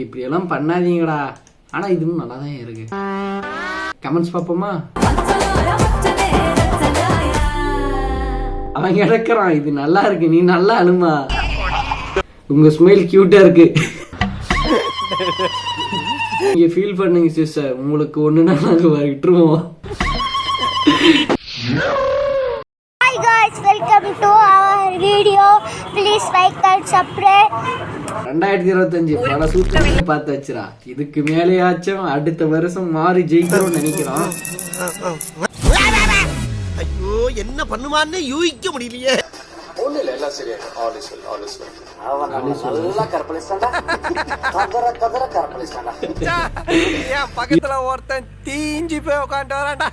இப்படி எல்லாம் பண்ணாதீங்கடா. ஆனா இதுவும் நல்லா தான் இருக்கு. கமெண்ட்ஸ் பாப்போமா? அவன் கிடக்குறான், இது நல்லா இருக்கு, நீ நல்லா அழுமா, உங்க ஸ்மைல் கியூட்டா இருக்கு. நீங்க ஃபீல் பண்ணுங்க சிஸ்டர், உங்களுக்கு ஒண்ணுனா நாங்க விட்டுருவோம். Hi guys, welcome to our video. Please like and subscribe. 2025 பல சூப்பர் பார்த்து வச்சுரா. இதுக்கு மேலேயாச்சும் அடுத்த வருஷம் மாறி ஜெயிக்கிறோம் நினைக்கிறோம். ஐயோ என்ன பண்ணுவான்னு யூகிக்க முடியலையே. ஒண்ணு இல்ல, எல்லாம் சரியாயிடும். All is well, all is well. அவன் நல்லா கற்பழிச்சான்டா. கதற கற்பழிச்சான்டா. ஏன் பக்கத்துல ஒருத்தன் தீஞ்சி போய் உட்காந்து வரான்டா.